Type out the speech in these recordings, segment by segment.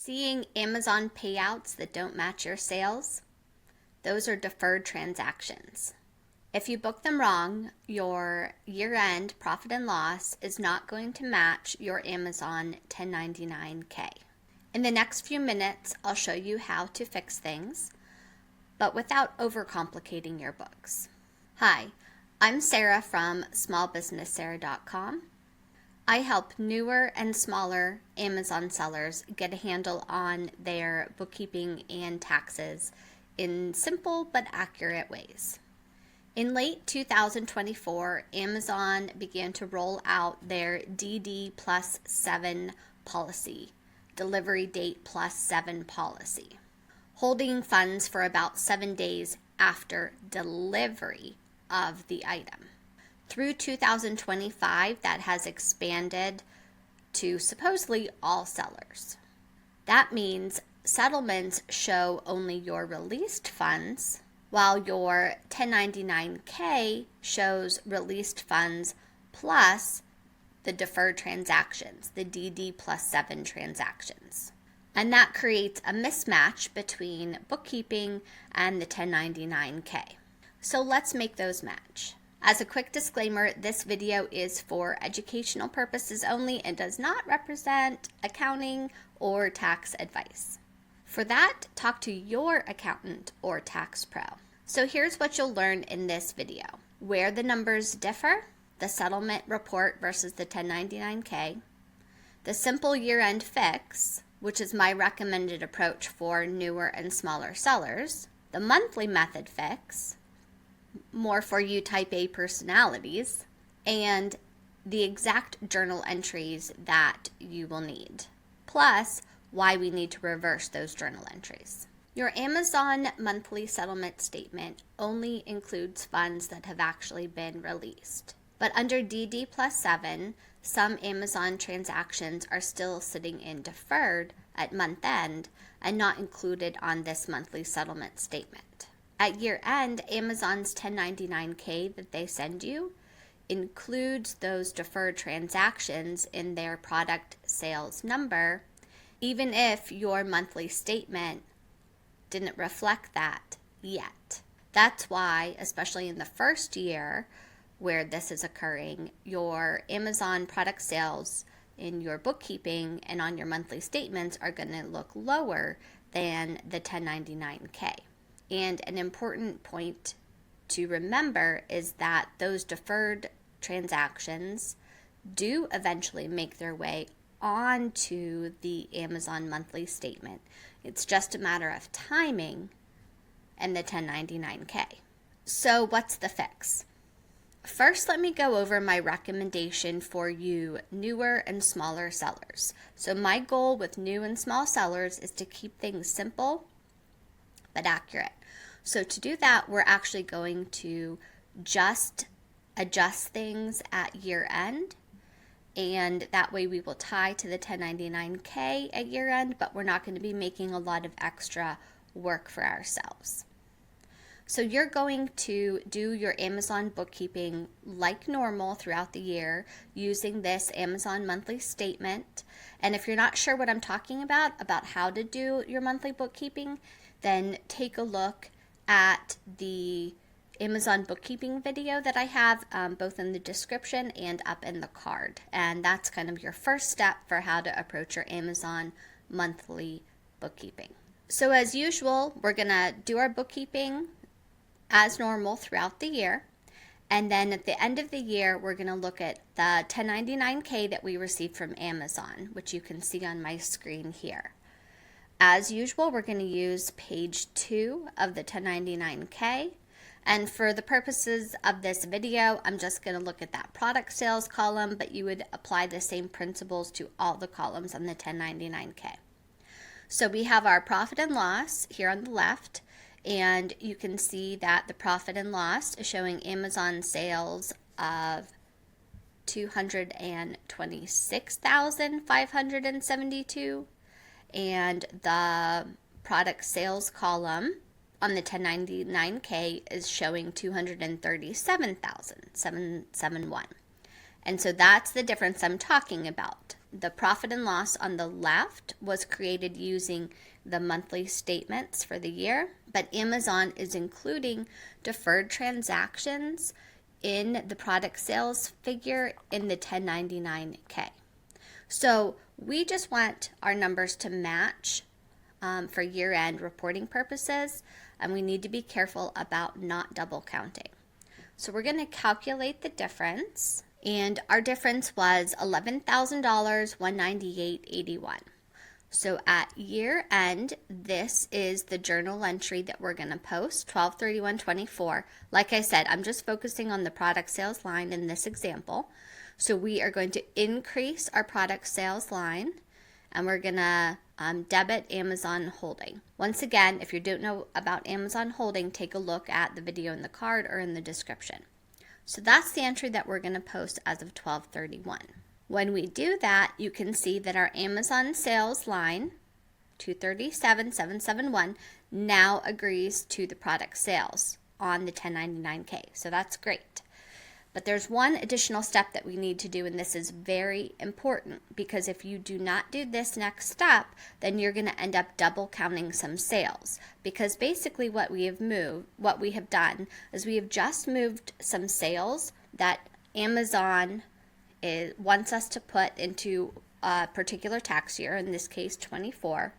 Seeing Amazon payouts that don't match your sales, those are deferred transactions. If you book them wrong, your year-end profit and loss is not going to match your Amazon 1099K. In the next few minutes, I'll show you how to fix things, but without overcomplicating your books. Hi, I'm Sarah from smallbusinesssarah.com. I help newer and smaller Amazon sellers get a handle on their bookkeeping and taxes in simple but accurate ways. In late 2024, Amazon began to roll out their DD plus 7 policy, delivery date plus 7 policy, holding funds for about 7 days after delivery of the item. Through 2025, that has expanded to supposedly all sellers. That means settlements show only your released funds, while your 1099K shows released funds plus the deferred transactions, the DD plus 7 transactions. And that creates a mismatch between bookkeeping and the 1099K. So let's make those match. As a quick disclaimer, this video is for educational purposes only and does not represent accounting or tax advice. For that, talk to your accountant or tax pro. So here's what you'll learn in this video: where the numbers differ, the settlement report versus the 1099K, the simple year-end fix, which is my recommended approach for newer and smaller sellers, the monthly method fix, more for you type A personalities, and the exact journal entries that you will need, plus why we need to reverse those journal entries. Your Amazon monthly settlement statement only includes funds that have actually been released. But under DD plus 7, some Amazon transactions are still sitting in deferred at month end and not included on this monthly settlement statement. At year end, Amazon's 1099K that they send you includes those deferred transactions in their product sales number, even if your monthly statement didn't reflect that yet. That's why, especially in the first year where this is occurring, your Amazon product sales in your bookkeeping and on your monthly statements are going to look lower than the 1099K. And an important point to remember is that those deferred transactions do eventually make their way onto the Amazon monthly statement. It's just a matter of timing and the 1099K. So what's the fix? First, let me go over my recommendation for you newer and smaller sellers. So my goal with new and small sellers is to keep things simple but accurate. So to do that, we're actually going to just adjust things at year end, and that way we will tie to the 1099K at year end, but we're not going to be making a lot of extra work for ourselves. So you're going to do your Amazon bookkeeping like normal throughout the year using this Amazon monthly statement. And if you're not sure what I'm talking about how to do your monthly bookkeeping, then take a look at the Amazon bookkeeping video that I have both in the description and up in the card. And that's kind of your first step for how to approach your Amazon monthly bookkeeping. So as usual, we're going to do our bookkeeping as normal throughout the year. And then at the end of the year, we're going to look at the 1099K that we received from Amazon, which you can see on my screen here. As usual, we're going to use page 2 of the 1099K. And for the purposes of this video, I'm just going to look at that product sales column, but you would apply the same principles to all the columns on the 1099K. So we have our profit and loss here on the left, and you can see that the profit and loss is showing Amazon sales of $226,572. And the product sales column on the 1099K is showing $237,771. And so that's the difference I'm talking about. the profit and loss on the left was created using the monthly statements for the year, but Amazon is including deferred transactions in the product sales figure in the 1099K. So we just want our numbers to match for year-end reporting purposes, and we need to be careful about not double counting. So we're going to calculate the difference, and our difference was $11,000, $198.81. So at year end, this is the journal entry that we're going to post, 12/31/24. Like I said, I'm just focusing on the product sales line in this example. So we are going to increase our product sales line, and we're going to debit Amazon Holding. Once again, if you don't know about Amazon Holding, take a look at the video in the card or in the description. So that's the entry that we're going to post as of 12/31. When we do that, you can see that our Amazon sales line, 237,771, now agrees to the product sales on the 1099K. So that's great. But there's one additional step that we need to do, and this is very important, because if you do not do this next step, then you're going to end up double counting some sales. Because basically what we have done is we have just moved some sales that Amazon wants us to put into a particular tax year, in this case 24.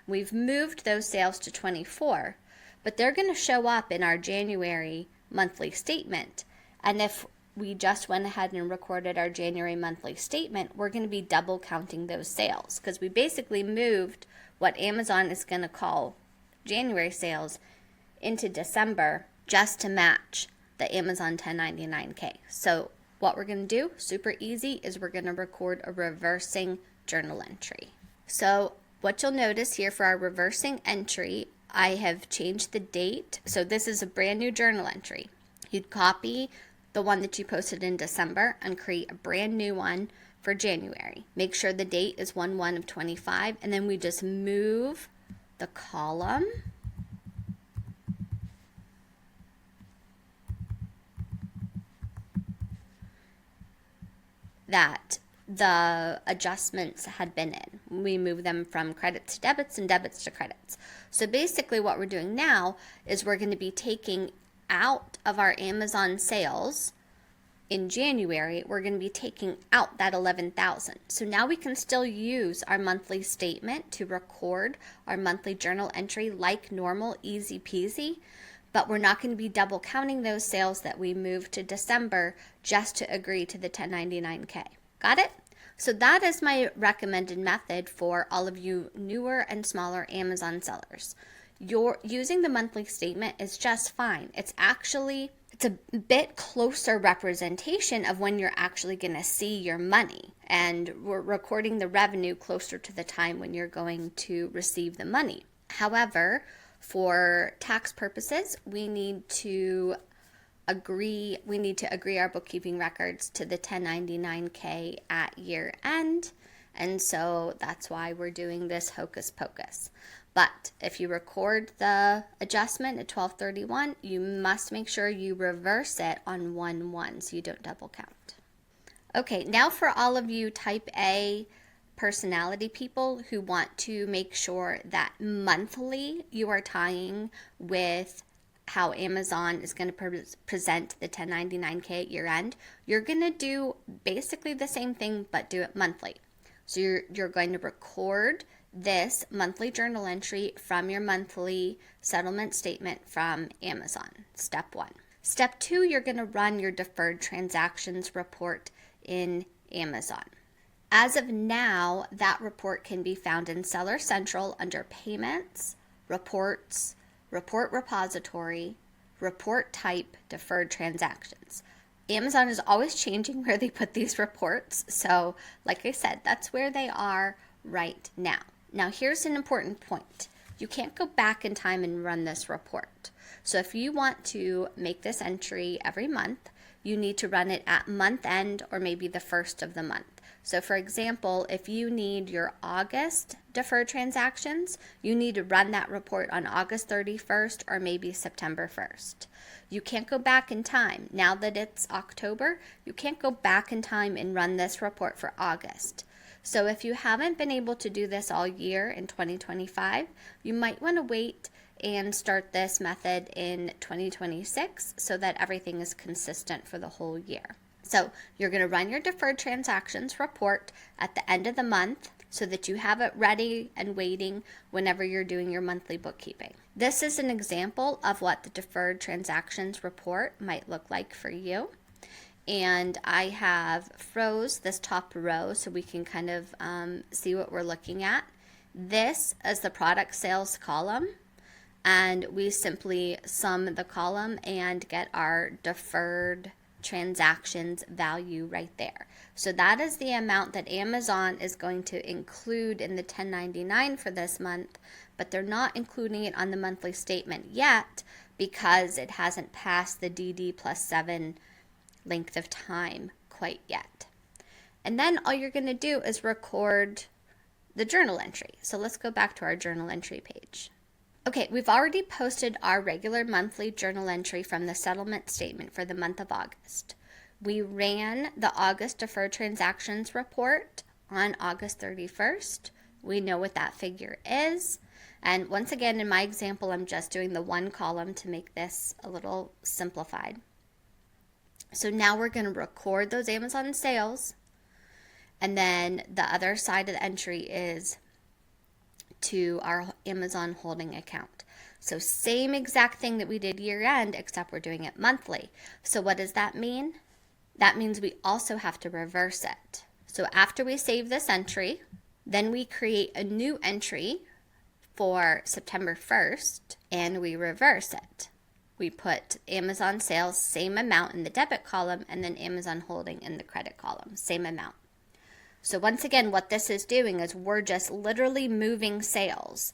We've moved those sales to 24, but they're going to show up in our January monthly statement. And if we just went ahead and recorded our January monthly statement, we're going to be double counting those sales, because we basically moved what Amazon is going to call January sales into December just to match the Amazon 1099K. So what we're going to do, super easy, is we're going to record a reversing journal entry. So what you'll notice here for our reversing entry, I have changed the date. So this is a brand new journal entry. You'd copy the one that you posted in December and create a brand new one for January. Make sure the date is 1/1/25, and then we just move the column that the adjustments had been in. We move them from credits to debits and debits to credits. So basically what we're doing now is we're going to be taking out of our Amazon sales in January, we're going to be taking out that $11,000. So now we can still use our monthly statement to record our monthly journal entry like normal, easy peasy, but we're not going to be double counting those sales that we moved to December just to agree to the 1099K. Got it? So that is my recommended method for all of you newer and smaller Amazon sellers. Using the monthly statement is just fine. It's a bit closer representation of when you're actually going to see your money, and we're recording the revenue closer to the time when you're going to receive the money. However, for tax purposes, we need to agree our bookkeeping records to the 1099K at year end, and so that's why we're doing this hocus pocus. But if you record the adjustment at 12/31, you must make sure you reverse it on 1/1 so you don't double count. Okay, now for all of you type A personality people who want to make sure that monthly you are tying with how Amazon is going to present the 1099K at year end, you're going to do basically the same thing but do it monthly. So you're going to record this monthly journal entry from your monthly settlement statement from Amazon, step 1. Step 2, you're going to run your deferred transactions report in Amazon. As of now, that report can be found in Seller Central under Payments, Reports, Report Repository, Report Type, Deferred Transactions. Amazon is always changing where they put these reports, so like I said, that's where they are right now. Now here's an important point. You can't go back in time and run this report. So if you want to make this entry every month, you need to run it at month end or maybe the first of the month. So for example, if you need your August deferred transactions, you need to run that report on August 31st or maybe September 1st. You can't go back in time. Now that it's October, you can't go back in time and run this report for August. So if you haven't been able to do this all year in 2025, you might want to wait and start this method in 2026 so that everything is consistent for the whole year. So you're going to run your deferred transactions report at the end of the month so that you have it ready and waiting whenever you're doing your monthly bookkeeping. This is an example of what the deferred transactions report might look like for you. And I have froze this top row so we can kind of see what we're looking at. This is the product sales column, and we simply sum the column and get our deferred transactions value right there. So that is the amount that Amazon is going to include in the 1099 for this month, but they're not including it on the monthly statement yet because it hasn't passed the DD+7 length of time quite yet. And then all you're going to do is record the journal entry. So let's go back to our journal entry page. Okay, we've already posted our regular monthly journal entry from the settlement statement for the month of August. We ran the August deferred transactions report on August 31st. We know what that figure is. And once again, in my example, I'm just doing the one column to make this a little simplified. So now we're going to record those Amazon sales. And then the other side of the entry is to our Amazon holding account. So same exact thing that we did year end, except we're doing it monthly. So what does that mean? That means we also have to reverse it. So after we save this entry, then we create a new entry for September 1st and we reverse it. We put Amazon sales, same amount in the debit column, and then Amazon holding in the credit column, same amount. So once again, what this is doing is we're just literally moving sales.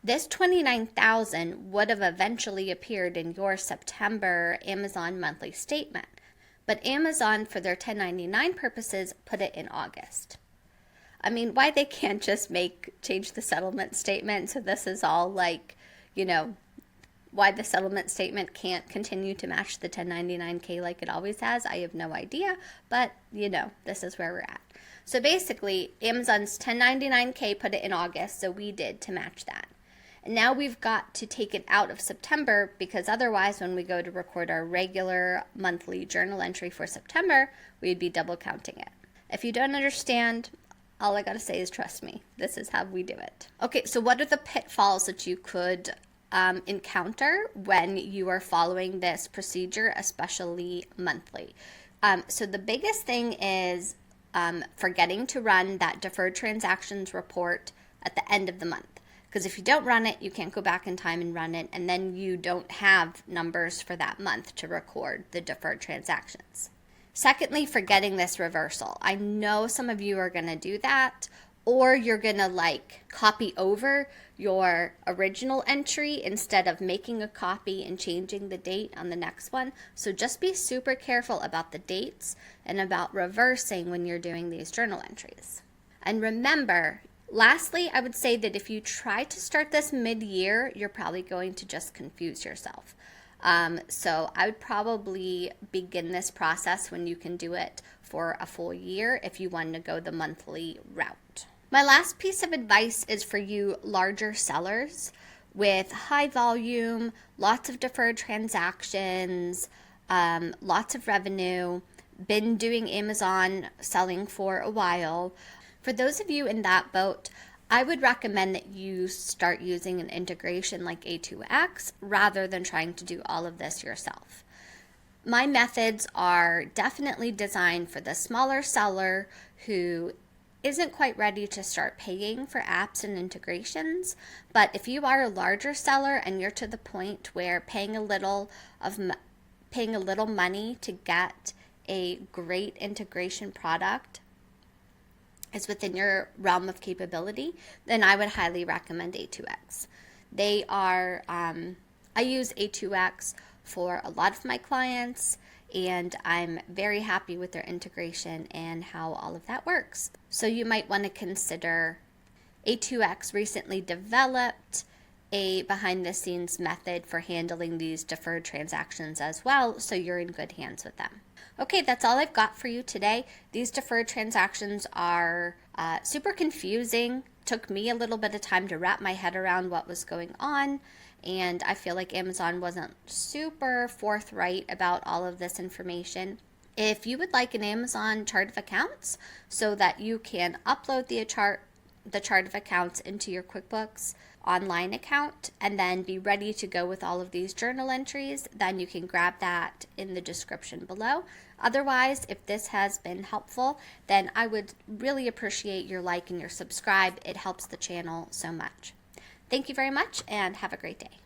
This $29,000 would have eventually appeared in your September Amazon monthly statement, but Amazon, for their 1099 purposes, put it in August. I mean, why they can't just change the settlement statement so this is all like, why the settlement statement can't continue to match the 1099K like it always has, I have no idea, but this is where we're at. So basically, Amazon's 1099K put it in August, so we did to match that. And now we've got to take it out of September because otherwise when we go to record our regular monthly journal entry for September, we'd be double counting it. If you don't understand, all I gotta say is trust me, this is how we do it. Okay, so what are the pitfalls that you could encounter when you are following this procedure, especially monthly? So the biggest thing is forgetting to run that deferred transactions report at the end of the month. Because if you don't run it, you can't go back in time and run it, and then you don't have numbers for that month to record the deferred transactions. Secondly, forgetting this reversal. I know some of you are going to do that, or you're going to copy over your original entry instead of making a copy and changing the date on the next one. So just be super careful about the dates and about reversing when you're doing these journal entries. And remember, lastly, I would say that if you try to start this mid-year, you're probably going to just confuse yourself. So I would probably begin this process when you can do it for a full year if you want to go the monthly route. My last piece of advice is for you larger sellers with high volume, lots of deferred transactions, lots of revenue, been doing Amazon selling for a while. For those of you in that boat, I would recommend that you start using an integration like A2X rather than trying to do all of this yourself. My methods are definitely designed for the smaller seller who isn't quite ready to start paying for apps and integrations. But if you are a larger seller and you're to the point where paying a little money to get a great integration product is within your realm of capability, then I would highly recommend A2X. They are, I use A2X for a lot of my clients, and I'm very happy with their integration and how all of that works. So you might want to consider A2X recently developed a behind-the-scenes method for handling these deferred transactions as well, so you're in good hands with them. Okay, that's all I've got for you today. These deferred transactions are super confusing. Took me a little bit of time to wrap my head around what was going on, and I feel like Amazon wasn't super forthright about all of this information. If you would like an Amazon chart of accounts so that you can upload the chart of accounts into your QuickBooks online account and then be ready to go with all of these journal entries, then you can grab that in the description below. Otherwise, if this has been helpful, then I would really appreciate your like and your subscribe. It helps the channel so much. Thank you very much and have a great day.